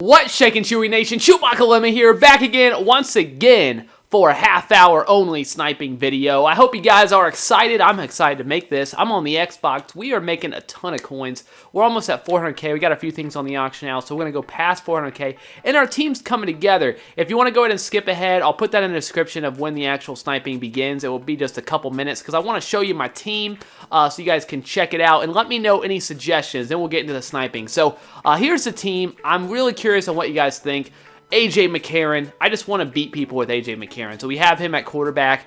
What's shaking, Chewy Nation? ChewbaccaLemma here, back again, once again, for a half-hour only sniping video. I hope you guys are excited. I'm excited to make this. I'm on the Xbox. We are making a ton of coins. We're almost at 400k. We got a few things on the auction house, so we're going to go past 400k. And our team's coming together. If you want to go ahead and skip ahead, I'll put that in the description of when the actual sniping begins. It will be just a couple minutes because I want to show you my team so you guys can check it out and let me know any suggestions. Then we'll get into the sniping. So here's the team. I'm really curious on what you guys think. AJ McCarron. I just want to beat people with AJ McCarron. So we have him at quarterback.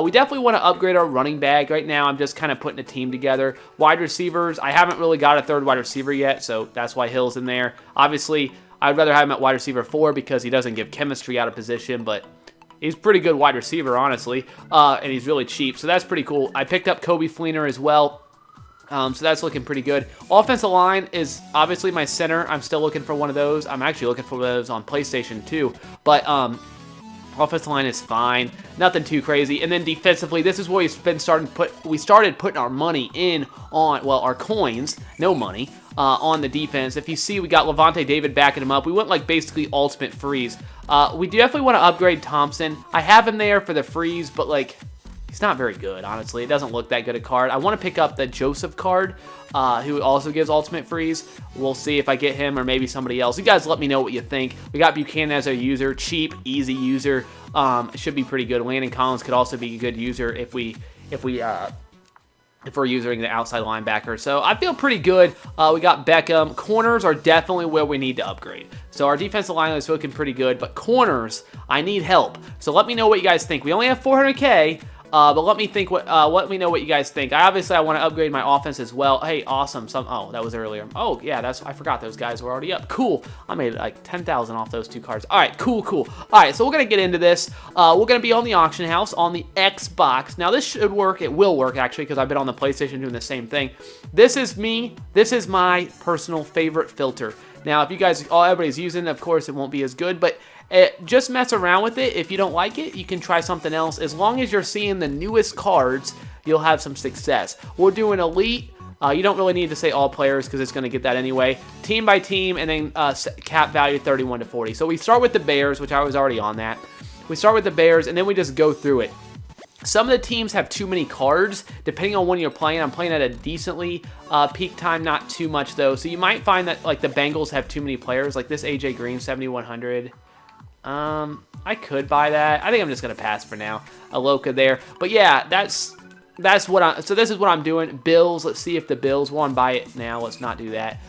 We definitely want to upgrade our running back. Right now, I'm just kind of putting a team together. Wide receivers, I haven't really got a third wide receiver yet, so that's why Hill's in there. Obviously, I'd rather have him at wide receiver 4 because he doesn't give chemistry out of position, but he's pretty good wide receiver, honestly, and he's really cheap, so that's pretty cool. I picked up Kobe Fleener as well. So that's looking pretty good. Offensive line is obviously my center. I'm still looking for one of those. I'm actually looking for those on PlayStation too. But offensive line is fine. Nothing too crazy. And then defensively, this is where we started putting our money in on, well, our coins, no money, on the defense. If you see, we got Levante David backing him up. We went like basically ultimate freeze. We definitely want to upgrade Thompson. I have him there for the freeze, but like, he's not very good, honestly. It doesn't look that good a card. I want to pick up the Joseph card, who also gives ultimate freeze. We'll see if I get him or maybe somebody else. You guys let me know what you think. We got Buchanan as our user. Cheap, easy user. It should be pretty good. Landon Collins could also be a good user if we're using the outside linebacker. So I feel pretty good. We got Beckham. Corners are definitely where we need to upgrade. So our defensive line is looking pretty good, but corners, I need help. So let me know what you guys think. We only have 400k. But let me know what you guys think. I want to upgrade my offense as well. Hey, awesome. Oh, that was earlier. Oh, yeah, I forgot those guys were already up. Cool. I made like 10,000 off those 2 cards. All right, cool. All right, so we're going to get into this. We're going to be on the auction house on the Xbox. Now, this should work. It will work, actually, because I've been on the PlayStation doing the same thing. This is me. This is my personal favorite filter. Now, if you guys, everybody's using it, of course, it won't be as good, but just mess around with it. If you don't like it, you can try something else. As long as you're seeing the newest cards, you'll have some success. We're doing Elite. You don't really need to say all players because it's going to get that anyway. Team by team, and then cap value 31 to 40. So we start with the Bears, which I was already on that. We start with the Bears, and then we just go through it. Some of the teams have too many cards, depending on when you're playing. I'm playing at a decently peak time, not too much though. So you might find that like the Bengals have too many players, like this AJ Green 7100. I could buy that. I think I'm just gonna pass for now. Aloka there, but yeah, that's what so this is what I'm doing. Bills. Let's see if the Bills want to buy it now. Let's not do that.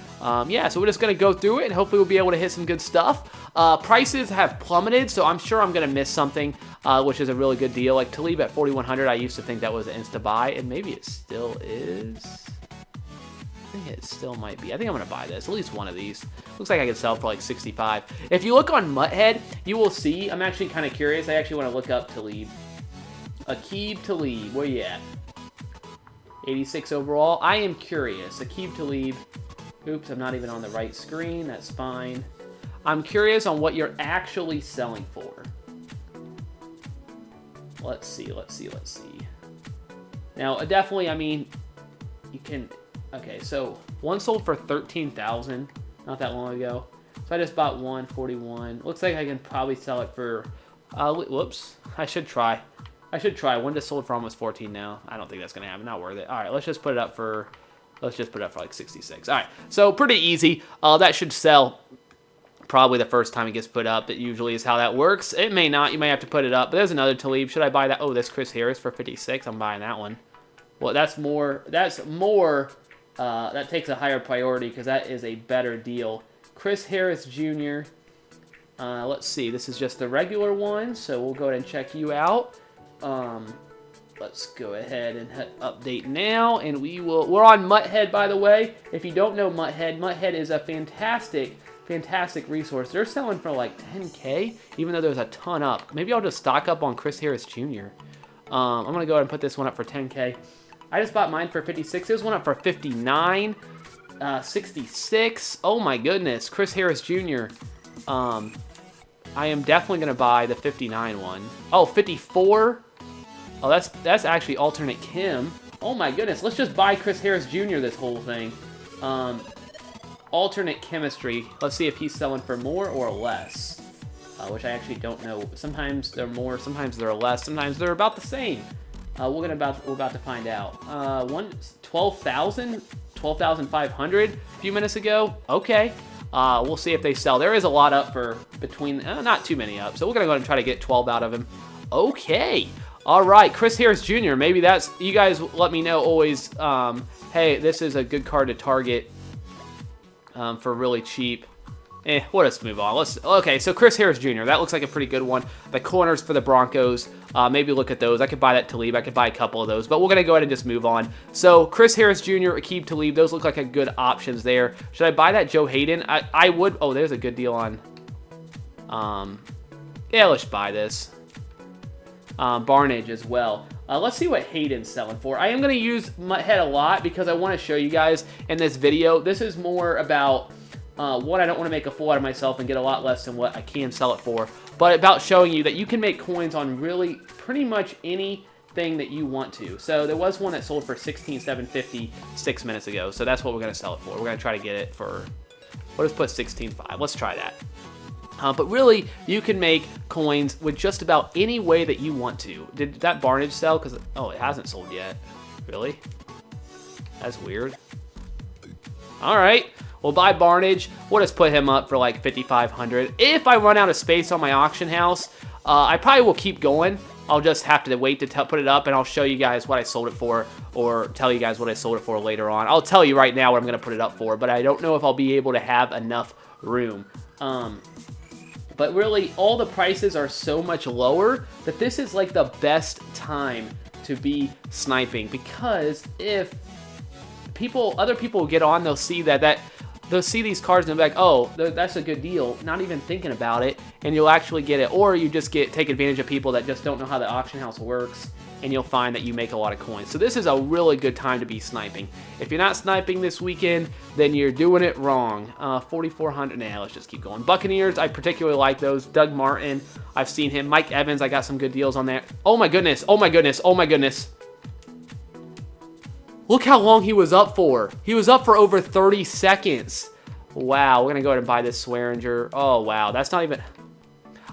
Yeah, so we're just gonna go through it and hopefully we'll be able to hit some good stuff. Prices have plummeted, so I'm sure I'm gonna miss something, which is a really good deal. Like Talib at 4,100, I used to think that was an insta buy, and maybe it still is. I think it still might be. I think I'm gonna buy this, at least one of these. Looks like I can sell for like 65. If you look on Mutthead, you will see. I'm actually kind of curious. I actually want to look up Talib. Aqib Talib, where you at? 86 overall. I am curious. Aqib Talib. Oops, I'm not even on the right screen. That's fine. I'm curious on what you're actually selling for. Let's see. Now, definitely, I mean, you can. Okay, so one sold for 13,000 not that long ago. So I just bought 141. Looks like I can probably sell it for. Whoops. I should try. One just sold for almost 14 now. I don't think that's gonna happen. Not worth it. All right, let's just put it up for. Like 66. All right, so pretty easy. That should sell probably the first time it gets put up. It usually is how that works. It may not. You may have to put it up. But there's another Talib. Should I buy that? Oh, this Chris Harris for 56. I'm buying that one. Well, that's more. That takes a higher priority because that is a better deal. Chris Harris Jr. Let's see. This is just the regular one, so we'll go ahead and check you out. Let's go ahead and hit update now, and we're on Mutthead, by the way. If you don't know Mutthead is a fantastic resource. They're selling for like 10k, even though there's a ton up. Maybe I'll just stock up on Chris Harris Jr. I'm gonna go ahead and put this one up for 10k. I just bought mine for 56. There's one up for 59, 66. Oh my goodness, Chris Harris Jr. I am definitely gonna buy the 59 one. Oh, 54. Oh, that's actually alternate Kim. Oh my goodness, let's just buy Chris Harris Jr. this whole thing. alternate chemistry. Let's see if he's selling for more or less. Which I actually don't know. Sometimes they're more, sometimes they're less, sometimes they're about the same. We're about to find out. 12,000, 12,500 a few minutes ago. Okay. We'll see if they sell. There is a lot up for between, not too many up. So we're gonna go ahead and try to get 12 out of him. Okay. All right, Chris Harris Jr. Maybe that's, you guys let me know always, hey, this is a good card to target for really cheap. We'll just move on. Okay, so Chris Harris Jr., that looks like a pretty good one. The corners for the Broncos, maybe look at those. I could buy that Talib. I could buy a couple of those, but we're going to go ahead and just move on. So Chris Harris Jr., Aqib Talib, those look like a good options there. Should I buy that Joe Hayden? I would. Oh, there's a good deal on. Yeah, let's buy this. Barnage as well. Let's see what Hayden's selling for. I am going to use Mutthead a lot because I want to show you guys in this video. This is more about what I don't want to make a fool out of myself and get a lot less than what I can sell it for, but about showing you that you can make coins on really pretty much anything that you want to. So there was one that sold for $16,750 6 minutes ago, so that's what we're going to sell it for. We're going to try to get it for, we'll just put $16,500. Let's try that. But really, you can make coins with just about any way that you want to. Did that Barnage sell? Because, oh, it hasn't sold yet. Really? That's weird. All right. We'll buy Barnage. We'll just put him up for like 5,500. If I run out of space on my auction house, I probably will keep going. I'll just have to wait to put it up, and I'll show you guys what I sold it for, or tell you guys what I sold it for later on. I'll tell you right now what I'm going to put it up for, but I don't know if I'll be able to have enough room. But really, all the prices are so much lower that this is like the best time to be sniping, because if other people get on, they'll see they'll see these cards and they'll be like, oh, that's a good deal, not even thinking about it, and you'll actually get it. Or you just take advantage of people that just don't know how the auction house works, and you'll find that you make a lot of coins. So this is a really good time to be sniping. If you're not sniping this weekend, then you're doing it wrong. 4,400, nah, let's just keep going. Buccaneers, I particularly like those. Doug Martin, I've seen him. Mike Evans, I got some good deals on there. Oh my goodness, oh my goodness, oh my goodness. Look how long he was up for. He was up for over 30 seconds. Wow, we're going to go ahead and buy this Swearinger. Oh, wow, that's not even...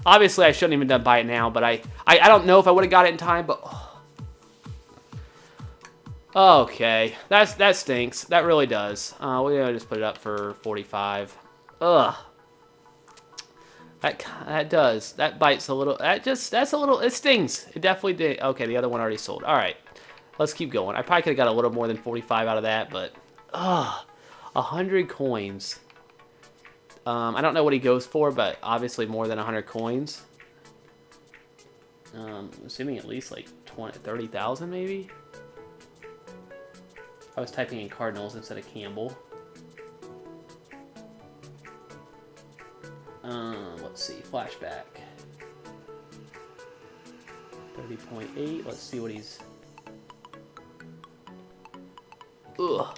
Obviously, I shouldn't even buy it now, but I don't know if I would have got it in time, but... Okay, that stinks. That really does. We're going to just put it up for 45. Ugh. That does. That bites a little. That's a little... It stings. It definitely did. Okay, the other one already sold. All right. Let's keep going. I probably could have got a little more than 45 out of that, but 100 coins. I don't know what he goes for, but obviously more than 100 coins. Assuming at least like 30,000 maybe. I was typing in Cardinals instead of Campbell. Let's see, flashback. 30.8. Let's see what he's. Ugh,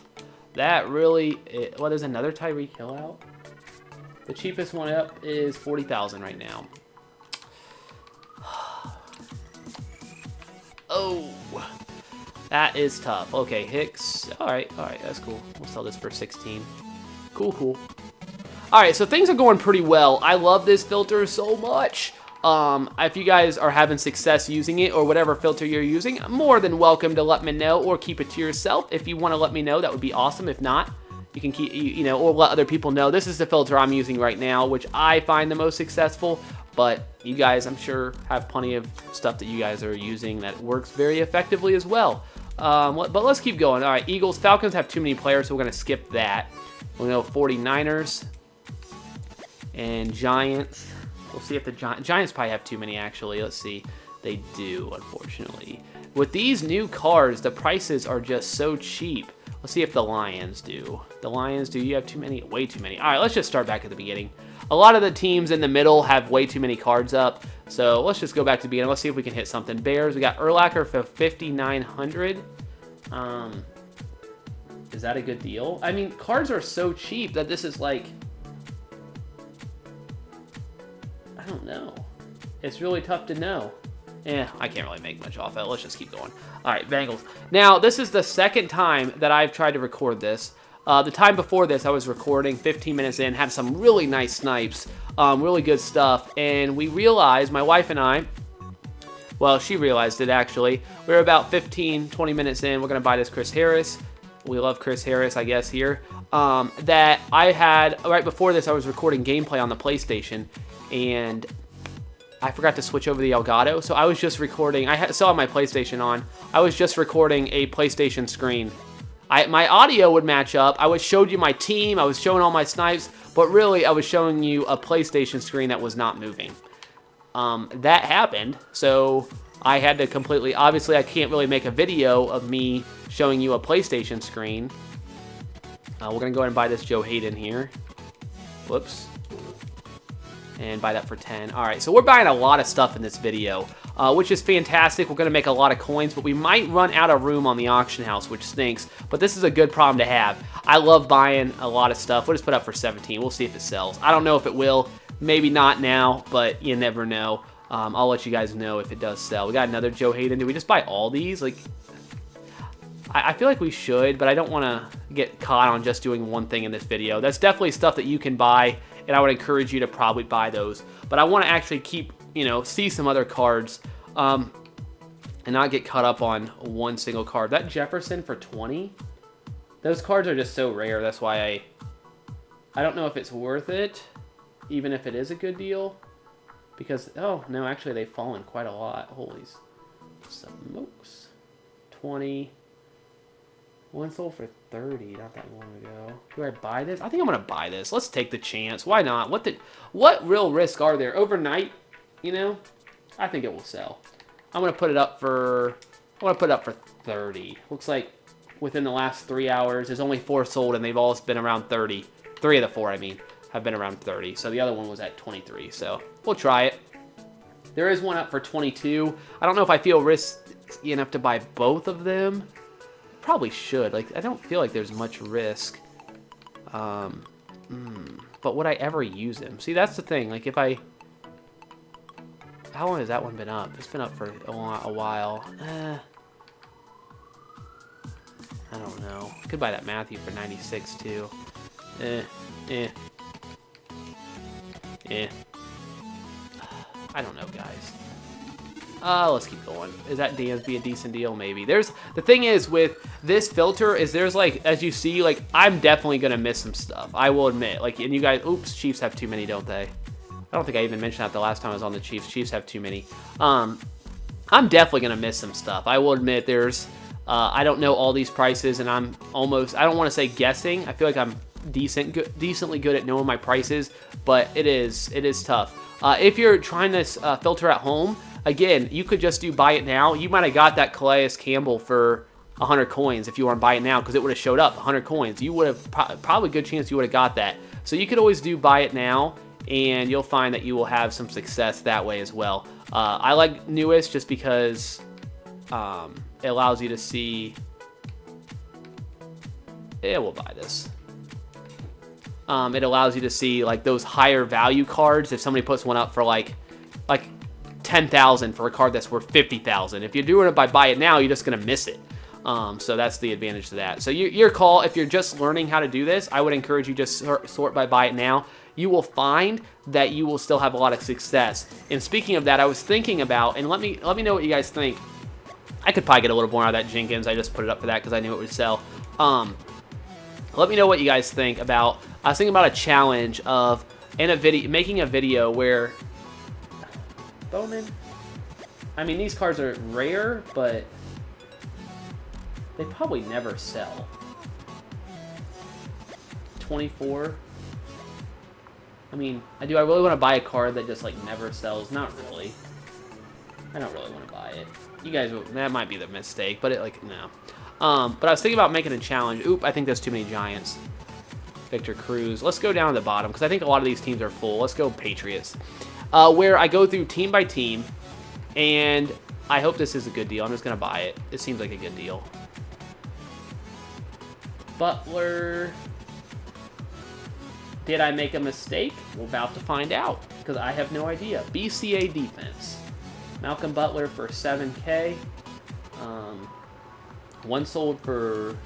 that really. Well, there's another Tyreek Hill out. The cheapest one up is 40,000 right now. Oh, that is tough. Okay, Hicks. All right, that's cool. We'll sell this for 16. Cool. All right, so things are going pretty well. I love this filter so much. If you guys are having success using it, or whatever filter you're using, I'm more than welcome to let me know, or keep it to yourself. If you want to let me know, that would be awesome. If not, you can keep, or let other people know. This is the filter I'm using right now, which I find the most successful. But you guys, I'm sure, have plenty of stuff that you guys are using that works very effectively as well. But let's keep going. All right, Eagles, Falcons have too many players, so we're going to skip that. We'll go 49ers and Giants. We'll see if the Giants probably have too many, actually. Let's see. They do, unfortunately. With these new cards, the prices are just so cheap. Let's see if the Lions do. The Lions, do you have too many? Way too many. All right, let's just start back at the beginning. A lot of the teams in the middle have way too many cards up. So let's just go back to the beginning. Let's see if we can hit something. Bears, we got Urlacher for 5,900. Is that a good deal? I mean, cards are so cheap that this is like... I don't know. It's really tough to know. I can't really make much off it. Let's just keep going. All right, Bengals. Now, this is the second time that I've tried to record this. The time before this, I was recording 15 minutes in, had some really nice snipes, really good stuff, and we realized, my wife and I, well, she realized it actually, we were about 15, 20 minutes in, we're going to buy this Chris Harris. We love Chris Harris, I guess, here. That I had, right before this, I was recording gameplay on the PlayStation, and I forgot to switch over the Elgato, so I was just recording, still had my PlayStation on, I was just recording a PlayStation screen. My audio would match up, I showed you my team, I was showing all my snipes, but really I was showing you a PlayStation screen that was not moving. That happened, so I had to completely, obviously I can't really make a video of me showing you a PlayStation screen. We're going to go ahead and buy this Joe Hayden here. Whoops. And buy that for 10. Alright, so we're buying a lot of stuff in this video, which is fantastic. We're going to make a lot of coins, but we might run out of room on the auction house, which stinks. But this is a good problem to have. I love buying a lot of stuff. We'll just put up for 17. We'll see if it sells. I don't know if it will. Maybe not now, but you never know. I'll let you guys know if it does sell. We got another Joe Hayden. Did we just buy all these? Like, I feel like we should, but I don't want to get caught on just doing one thing in this video. That's definitely stuff that you can buy, and I would encourage you to probably buy those. But I want to actually keep, see some other cards, and not get caught up on one single card. That Jefferson for 20? Those cards are just so rare. That's why I don't know if it's worth it, even if it is a good deal. Because, oh, no, actually they've fallen quite a lot. Holy smokes. 20. One sold for 30 not that long ago. Do I buy this? I think I'm going to buy this. Let's take the chance. Why not? What real risk are there? Overnight, I think it will sell. I'm going to put it up for 30. Looks like within the last 3 hours, there's only 4 sold, and they've all been around 30. 3 of the 4, I mean, have been around 30. So the other one was at 23. So we'll try it. There is one up for 22. I don't know if I feel risky enough to buy both of them. Probably should. Like, I don't feel like there's much risk. But would I ever use him? See, that's the thing. Like, if I... How long has that one been up? It's been up for a while. I don't know. I could buy that Matthew for 96, too. I don't know, guys. Let's keep going. Is that Dansby a decent deal? Maybe. The thing is with this filter is there's like, as you see, like I'm definitely gonna miss some stuff. I will admit. Like, and you guys, oops, Chiefs have too many, don't they? I don't think I even mentioned that the last time I was on the Chiefs. Chiefs have too many. I'm definitely gonna miss some stuff. I will admit there's, I don't know all these prices, and I'm almost, I don't want to say guessing. I feel like I'm decently good at knowing my prices, but it is tough. If you're trying this filter at home, again, you could just do buy it now. You might have got that Calais Campbell for 100 coins if you want to buy it now, because it would have showed up 100 coins. You would have probably a good chance you would have got that. So you could always do buy it now, and you'll find that you will have some success that way as well. I like newest just because it allows you to see. Yeah, we'll buy this. It allows you to see like those higher value cards. If somebody puts one up for like 10,000 for a card that's worth 50,000, if you're doing it by buy it now, you're just gonna miss it. So that's the advantage to that. So your call, if you're just learning how to do this, I would encourage you just sort by buy it now. You will find that you will still have a lot of success. And speaking of that, I was thinking about, and let me know what you guys think. I could probably get a little more out of that Jenkins. I just put it up for that because I knew it would sell. Let me know what you guys think about. I was thinking about a challenge of making a video where Bowman. I mean, these cards are rare, but they probably never sell. 24. I mean, do I really want to buy a card that just like never sells? Not really. I don't really want to buy it. You guys, that might be the mistake, but no. But I was thinking about making a challenge. Oop, I think there's too many Giants. Victor Cruz. Let's go down to the bottom because I think a lot of these teams are full. Let's go Patriots. Where I go through team by team, and I hope this is a good deal. I'm just going to buy it. It seems like a good deal. Butler. Did I make a mistake? We're about to find out because I have no idea. BCA defense. Malcolm Butler for 7K. One sold for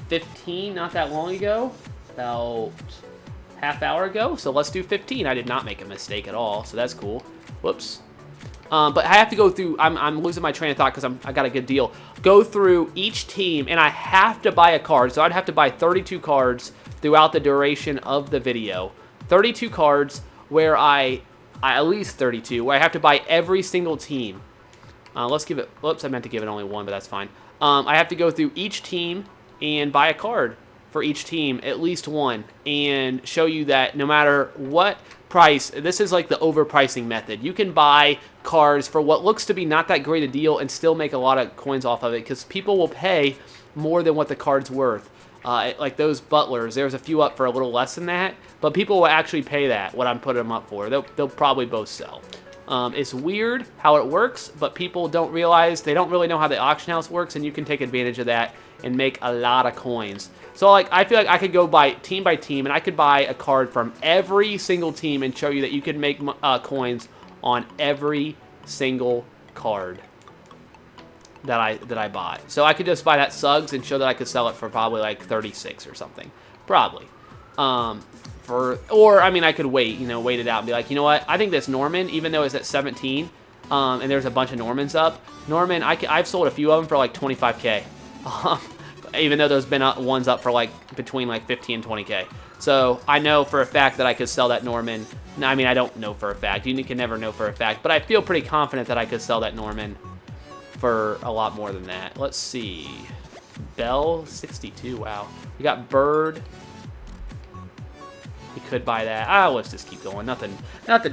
15 not that long ago, about half hour ago. So let's do 15. I did not make a mistake at all, so that's cool. Whoops. But I have to go through, I'm losing my train of thought because I got a good deal. Go through each team, and I have to buy a card. So I'd have to buy 32 cards throughout the duration of the video. 32 cards where at least 32, where I have to buy every single team. Let's give it, whoops, I meant to give it only one, but that's fine. I have to go through each team and buy a card for each team, at least one, and show you that no matter what price, this is like the overpricing method. You can buy cards for what looks to be not that great a deal and still make a lot of coins off of it because people will pay more than what the card's worth. Like those butlers, there's a few up for a little less than that, but people will actually pay that, what I'm putting them up for. They'll probably both sell. It's weird how it works, but people don't realize, they don't really know how the auction house works, and you can take advantage of that and make a lot of coins. So like, I feel like I could go by team, and I could buy a card from every single team and show you that you can make coins on every single card that I bought. So I could just buy that Suggs and show that I could sell it for probably like 36 or something. Probably. Or I mean, I could wait it out and be like, you know what? I think this Norman, even though it's at 17, and there's a bunch of Normans up, Norman, I've sold a few of them for like 25K. Even though there's been ones up for like between like 50 and 20K. So I know for a fact that I could sell that Norman. I mean, I don't know for a fact. You can never know for a fact. But I feel pretty confident that I could sell that Norman for a lot more than that. Let's see. Bell, 62. Wow. We got Bird. We could buy that. Let's just keep going. Nothing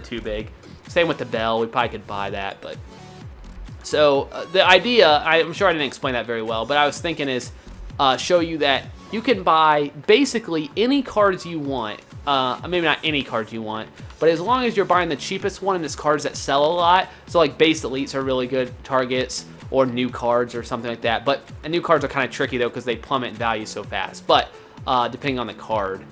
too big. Same with the Bell. We probably could buy that. But so the idea, I'm sure I didn't explain that very well, but I was thinking is show you that you can buy basically any cards you want. Maybe not any cards you want, but as long as you're buying the cheapest one and it's cards that sell a lot. So like base elites are really good targets, or new cards or something like that. But new cards are kind of tricky though because they plummet in value so fast. But depending on the card.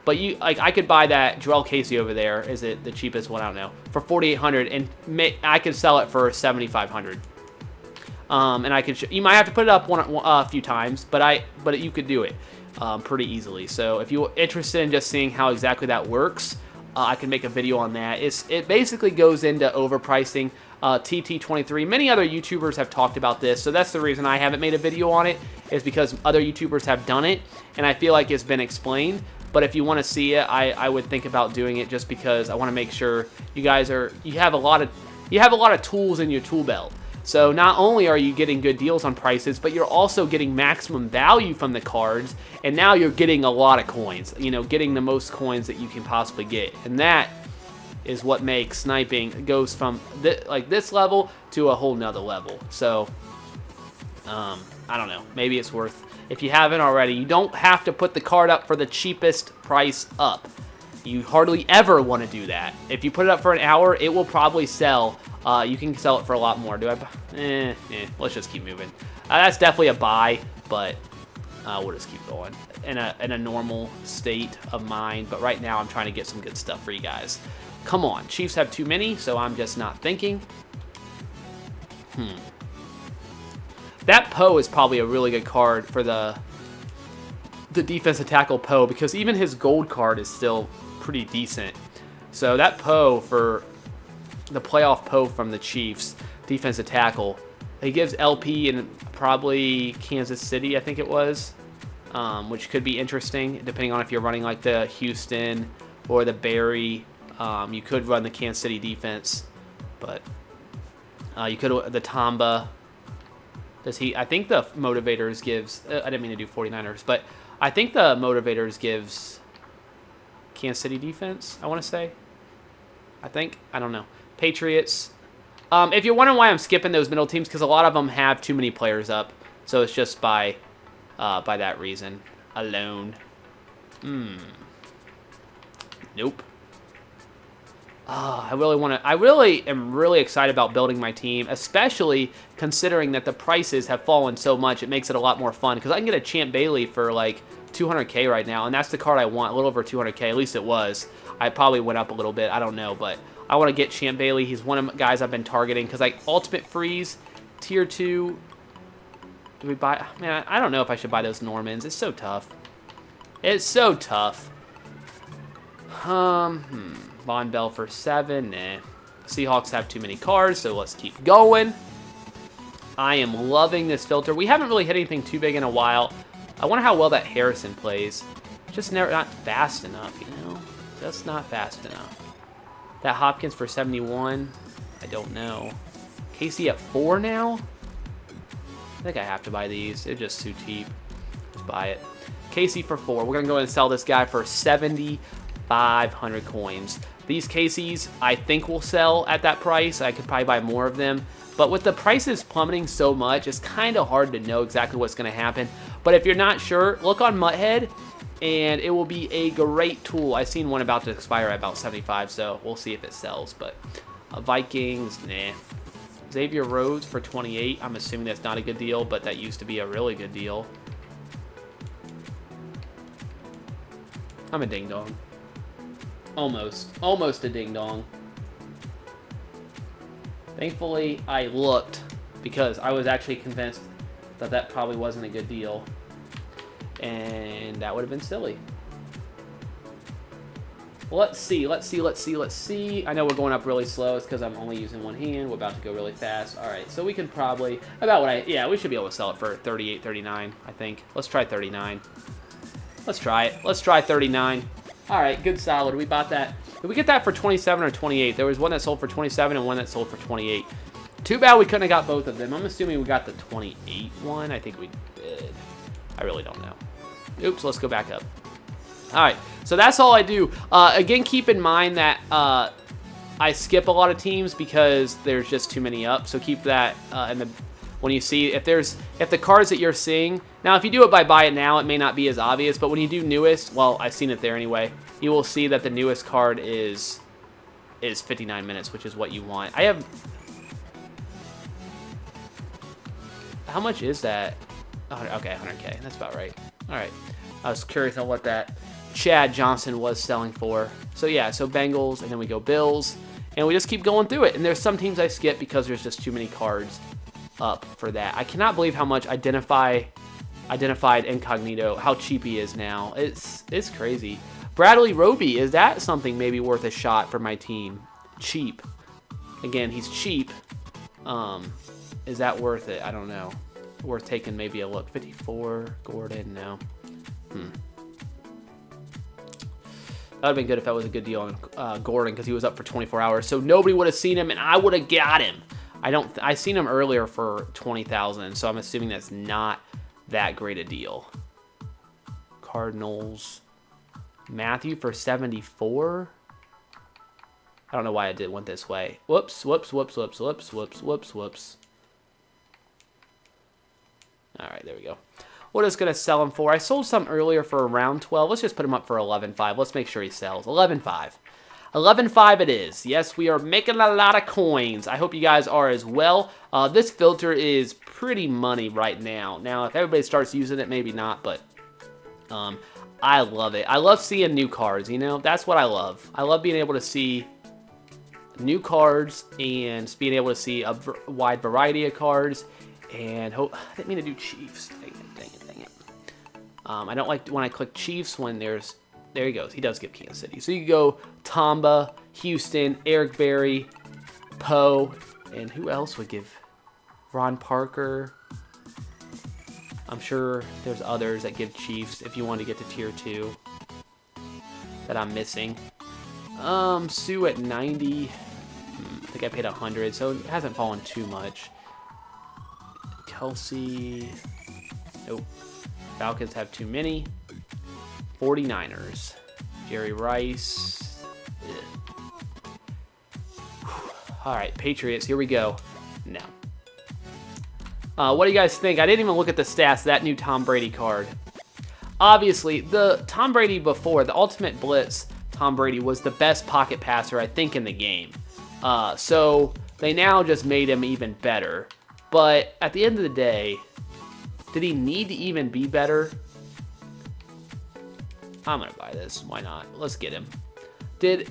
But I could buy that Jarrell Casey over there. Is it the cheapest one? I don't know. For 4,800, and I could sell it for 7,500. And I could. You might have to put it up a few times, but you could do it pretty easily. So if you're interested in just seeing how exactly that works, I can make a video on that. It basically goes into overpricing. TT23. Many other YouTubers have talked about this, so that's the reason I haven't made a video on it, is because other YouTubers have done it, and I feel like it's been explained. But if you want to see it, I would think about doing it just because I want to make sure you guys you have a lot of tools in your tool belt. So not only are you getting good deals on prices, but you're also getting maximum value from the cards, and now you're getting a lot of coins. Getting the most coins that you can possibly get, and that is what makes sniping goes from this level to a whole nother level. So I don't know, maybe it's worth, if you haven't already, you don't have to put the card up for the cheapest price up. You hardly ever want to do that. If you put it up for an hour, it will probably sell. You can sell it for a lot more. Let's just keep moving. That's definitely a buy, but we'll just keep going in a normal state of mind. But right now I'm trying to get some good stuff for you guys. Come on, Chiefs have too many, so I'm just not thinking. That Poe is probably a really good card for the defensive tackle Poe, because even his gold card is still pretty decent. So that Poe, for the playoff Poe from the Chiefs, defensive tackle, he gives LP in probably Kansas City, I think it was, which could be interesting depending on if you're running like the Houston or the Barry. You could run the Kansas City defense, but you could the Tamba. I think the Motivators gives. I didn't mean to do 49ers, but I think the Motivators gives Kansas City defense, I want to say. I don't know. Patriots. If you're wondering why I'm skipping those middle teams, because a lot of them have too many players up, so it's just by that reason alone. Nope. I really am really excited about building my team, especially considering that the prices have fallen so much. It makes it a lot more fun, because I can get a Champ Bailey for like 200K right now, and that's the card I want, a little over 200K, at least it was. I probably went up a little bit, I don't know, but I want to get Champ Bailey. He's one of the guys I've been targeting, because like Ultimate Freeze, Tier 2, Do we buy? Man, I don't know if I should buy those Normans. It's so tough. It's so tough. Von Bell for 7. Nah. Seahawks have too many cards, so let's keep going. I am loving this filter. We haven't really hit anything too big in a while. I wonder how well that Harrison plays. Just not fast enough, you know? Just not fast enough. That Hopkins for 71. I don't know. Casey at 4 now? I think I have to buy these. They're just too cheap. Just buy it. Casey for 4. We're going to go ahead and sell this guy for 7,500 coins. These Caseys, I think, will sell at that price. I could probably buy more of them. But with the prices plummeting so much, it's kind of hard to know exactly what's going to happen. But if you're not sure, look on Mutthead, and it will be a great tool. I've seen one about to expire at about 75, so we'll see if it sells. But Vikings, nah. Xavier Rhodes for 28. I'm assuming that's not a good deal, but that used to be a really good deal. I'm a ding-dong. Almost a ding-dong. Thankfully, I looked because I was actually convinced that that probably wasn't a good deal. And that would have been silly. Let's see. I know we're going up really slow. It's because I'm only using one hand. We're about to go really fast. All right, so we can probably, we should be able to sell it for 38, 39, I think. Let's try 39. Let's try it. Let's try 39. All right, good solid. We bought that. Did we get that for 27 or 28? There was one that sold for 27 and one that sold for 28. Too bad we couldn't have got both of them. I'm assuming we got the 28 one. I think we did. I really don't know. Oops, let's go back up. All right, so that's all I do. Again, keep in mind that I skip a lot of teams because there's just too many up. So keep that when you see if the cards that you're seeing. Now, if you do it by buy it now, it may not be as obvious. But when you do newest, well, I've seen it there anyway. You will see that the newest card is 59 minutes, which is what you want. I have. How much is that? Okay, 100K. That's about right. All right. I was curious on what that Chad Johnson was selling for. So yeah, so Bengals, and then we go Bills, and we just keep going through it. And there's some teams I skip because there's just too many cards up for that. I cannot believe how much Identified Incognito, how cheap he is now. It's crazy. Bradley Roby, is that something maybe worth a shot for my team? Cheap. Again, he's cheap. Is that worth it? I don't know. Worth taking maybe a look. 54, Gordon, no. That would have been good if that was a good deal on Gordon because he was up for 24 hours. So nobody would have seen him, and I would have got him. I seen him earlier for 20,000, so I'm assuming that's not that great a deal. Cardinals. Matthew for 74. I don't know why I went this way. Whoops. All right, there we go. We're just going to sell him for. I sold some earlier for around 12. Let's just put him up for 11.5. Let's make sure he sells. 11.5. 11.5 it is. Yes, we are making a lot of coins. I hope you guys are as well. This filter is pretty money right now. Now, if everybody starts using it, maybe not, but I love it. I love seeing new cards, you know? That's what I love. I love being able to see new cards and being able to see a wide variety of cards. And I didn't mean to do Chiefs. Dang it. I don't like when I click Chiefs when there he goes. He does give Kansas City. So you go Tamba, Houston, Eric Berry, Poe, and who else would give? Ron Parker. I'm sure there's others that give Chiefs if you want to get to tier 2 that I'm missing. Sue at 90. I think I paid 100, so it hasn't fallen too much. Kelsey. Nope. Falcons have too many. 49ers. Jerry Rice. All right, Patriots. Here we go. No. What do you guys think? I didn't even look at the stats. That new Tom Brady card. Obviously, the Tom Brady before, the Ultimate Blitz Tom Brady was the best pocket passer, I think, in the game. So they now just made him even better. But at the end of the day, did he need to even be better? I'm gonna buy this. Why not? Let's get him. Did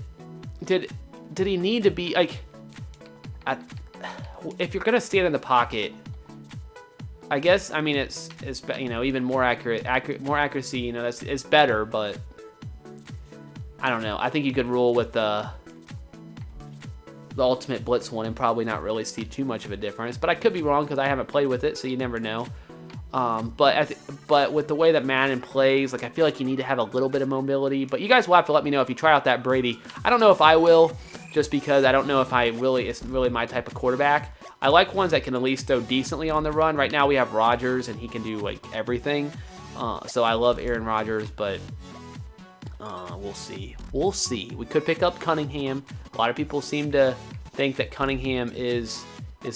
he need to be like? If you're gonna stand in the pocket, I guess, I mean, it's you know, even more more accuracy, you know, it's better, but I don't know. I think you could rule with the Ultimate Blitz one and probably not really see too much of a difference, but I could be wrong because I haven't played with it, so you never know. But with the way that Madden plays, like, I feel like you need to have a little bit of mobility. But you guys will have to let me know if you try out that Brady. I don't know if I will, just because I don't know if it's really my type of quarterback. I like ones that can at least throw decently on the run. Right now we have Rodgers, and he can do like everything. So I love Aaron Rodgers, but we'll see. We'll see. We could pick up Cunningham. A lot of people seem to think that Cunningham is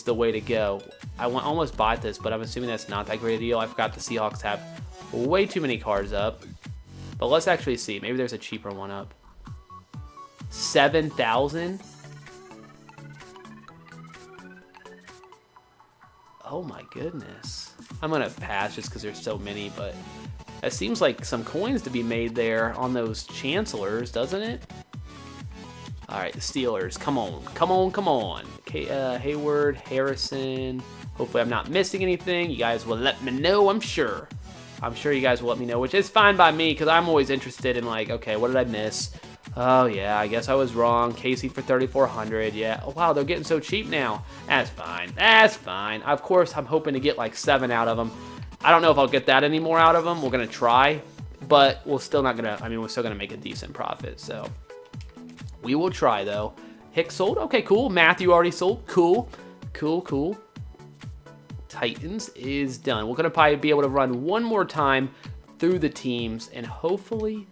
the way to go. I almost bought this, but I'm assuming that's not that great a deal. I forgot the Seahawks have way too many cards up. But let's actually see. Maybe there's a cheaper one up. 7,000? Oh my goodness. I'm going to pass just because there's so many, but it seems like some coins to be made there on those Chancellors, doesn't it? All right, the Steelers. Come on. Come on, come on. Okay, Hayward, Harrison. Hopefully I'm not missing anything. You guys will let me know, I'm sure. I'm sure you guys will let me know, which is fine by me because I'm always interested in, like, okay, what did I miss? Oh, yeah, I guess I was wrong. Casey for 3,400. Yeah. Oh, wow, they're getting so cheap now. That's fine. That's fine. Of course, I'm hoping to get like 7 out of them. I don't know if I'll get that anymore out of them. We're going to try, but we're still not going to, I mean, we're still going to make a decent profit. So we will try, though. Hicks sold. Okay, cool. Matthew already sold. Cool. Cool, cool. Titans is done. We're going to probably be able to run one more time through the teams, and hopefully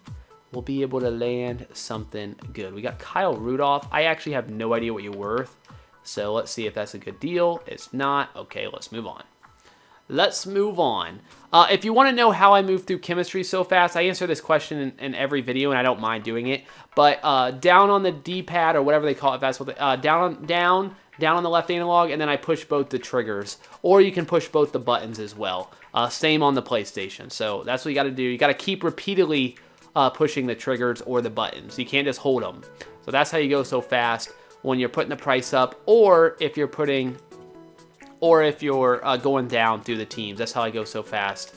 we'll be able to land something good. We got Kyle Rudolph. I actually have no idea what you're worth, so let's see if that's a good deal. It's not. Okay, let's move on. Let's move on. If you want to know how I move through chemistry so fast, I answer this question in every video, and I don't mind doing it. But down on the D-pad, or whatever they call it, that's what down on the left analog, and then I push both the triggers. Or you can push both the buttons as well. Same on the PlayStation. So that's what you got to do. You got to keep repeatedly pushing the triggers or the buttons. You can't just hold them. So that's how you go so fast when you're putting the price up, or if you're going down through the teams. That's how I go so fast.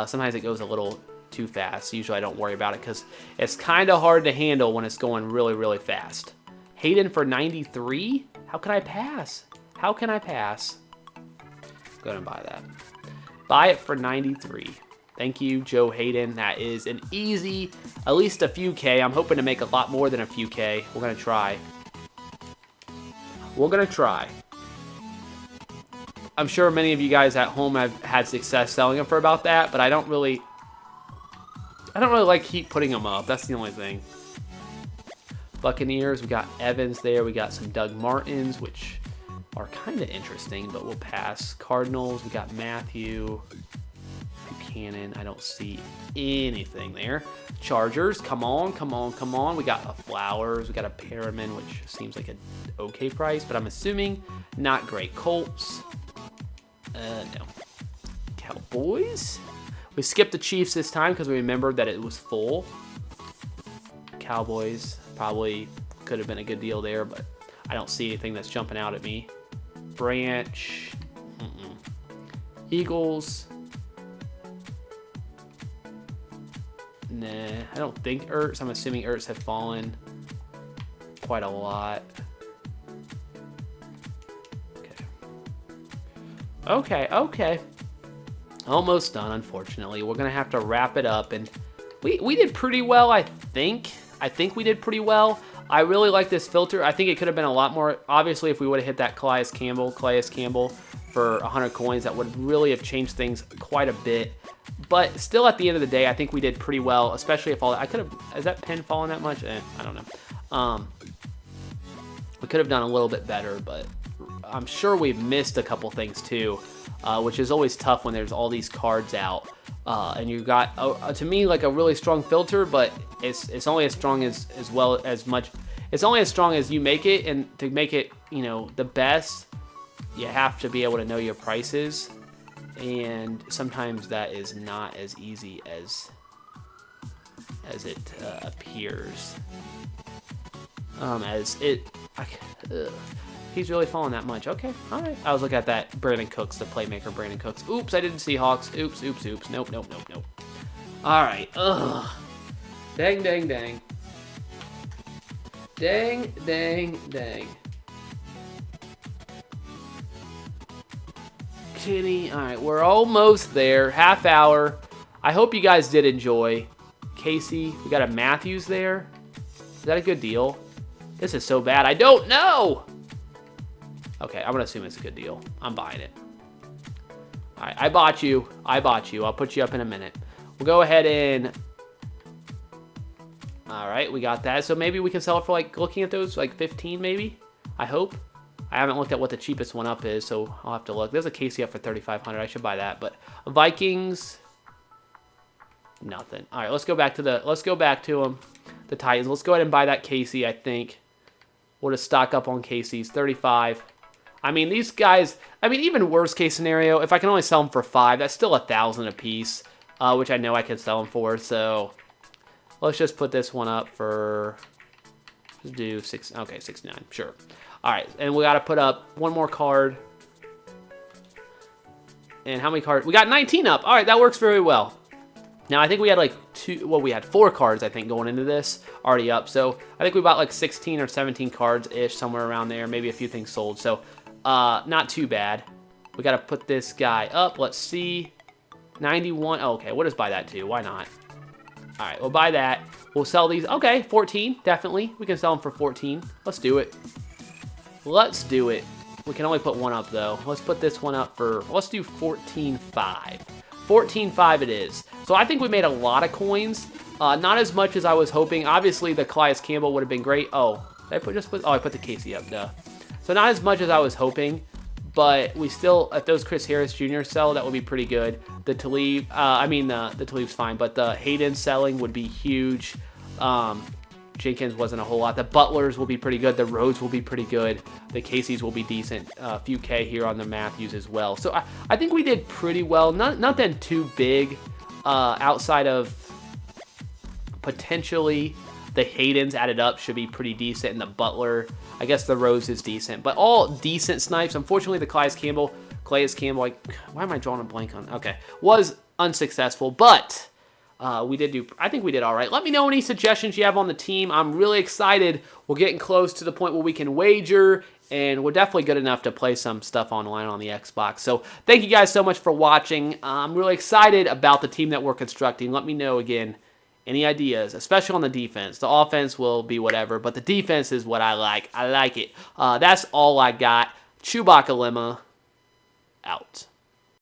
Sometimes it goes a little too fast. Usually I don't worry about it because it's kind of hard to handle when it's going really, really fast. Hayden for 93? How can I pass? How can I pass? Go ahead and buy that. Buy it for 93. Thank you, Joe Hayden. That is an easy, at least a few K. I'm hoping to make a lot more than a few K. We're going to try. We're going to try. I'm sure many of you guys at home have had success selling them for about that, but I don't really like keep putting them up. That's the only thing. Buccaneers, we got Evans there. We got some Doug Martins, which are kind of interesting, but we'll pass. Cardinals, we got Matthew Buchanan. I don't see anything there. Chargers, come on, come on, come on. We got a Flowers. We got a Perriman, which seems like an okay price, but I'm assuming not great. Colts. No. Cowboys. We skipped the Chiefs this time because we remembered that it was full. Cowboys probably could have been a good deal there, but I don't see anything that's jumping out at me. Branch. Eagles. Nah, I don't think Ertz. I'm assuming Ertz have fallen quite a lot. Okay. Almost done, unfortunately. We're going to have to wrap it up, and we did pretty well, I think. I think we did pretty well. I really like this filter. I think it could have been a lot more. Obviously, if we would have hit that Calais Campbell for 100 coins, that would really have changed things quite a bit. But still, at the end of the day, I think we did pretty well, especially if all I could have. Is that pin falling that much? I don't know. We could have done a little bit better, but I'm sure we've missed a couple things too, which is always tough when there's all these cards out. And you got, to me, like a really strong filter, but it's only as strong as much. It's only as strong as you make it, and to make it, the best, you have to be able to know your prices, and sometimes that is not as easy as it appears. He's really falling that much. Okay, all right. I was looking at that Brandon Cooks, the playmaker Brandon Cooks. Oops, I didn't see Hawks. Oops, oops, oops. Nope, nope, nope, nope. All right. Ugh. Dang, dang, dang. Dang, dang, dang. Kenny. All right, we're almost there. Half hour. I hope you guys did enjoy. Casey, we got a Matthews there. Is that a good deal? This is so bad. I don't know. Okay, I'm going to assume it's a good deal. I'm buying it. All right, I bought you. I bought you. I'll put you up in a minute. We'll go ahead and... All right, we got that. So maybe we can sell it for, like, looking at those, like 15 maybe? I hope. I haven't looked at what the cheapest one up is, so I'll have to look. There's a Casey up for 3,500. I should buy that. But Vikings, nothing. All right, let's go back to them. The Titans. Let's go ahead and buy that Casey, I think. We'll just stock up on Casey's 35. I mean, these guys, I mean, even worst case scenario, if I can only sell them for 5, that's still 1,000 a piece, which I know I can sell them for. So let's just put this one up for, let's do 6, okay, 69, sure. All right, and we got to put up one more card. And how many cards? We got 19 up. All right, that works very well. Now, I think we had like 4 cards, I think, going into this already up. So I think we bought like 16 or 17 cards-ish, somewhere around there. Maybe a few things sold. So not too bad. We got to put this guy up. Let's see. 91. Oh, okay, we'll just buy that too. Why not? All right, we'll buy that. We'll sell these. Okay, 14, definitely. We can sell them for 14. Let's do it. Let's do it. We can only put one up, though. Let's put this one up for, let's do 14.5. 14.5 it is. So I think we made a lot of coins. Not as much as I was hoping. Obviously, the Calais Campbell would have been great. Oh, did I put, I put the Casey up, duh. So not as much as I was hoping, but we still, if those Chris Harris Jr. sell, that would be pretty good. The Talib, the Talib's fine, but the Hayden selling would be huge. Jenkins wasn't a whole lot. The Butlers will be pretty good. The Rhodes will be pretty good. The Caseys will be decent. A few K here on the Matthews as well. So I think we did pretty well. Nothing too big outside of potentially the Haydens added up should be pretty decent. And the Butler, I guess the Rose is decent. But all decent snipes. Unfortunately, the Calais Campbell, why am I drawing a blank on? Okay. Was unsuccessful, but... I think we did all right. Let me know any suggestions you have on the team. I'm really excited. We're getting close to the point where we can wager, and we're definitely good enough to play some stuff online on the Xbox. So thank you guys so much for watching. I'm really excited about the team that we're constructing. Let me know, again, any ideas, especially on the defense. The offense will be whatever, but the defense is what I like. I like it. That's all I got. ChewbaccaLemma out.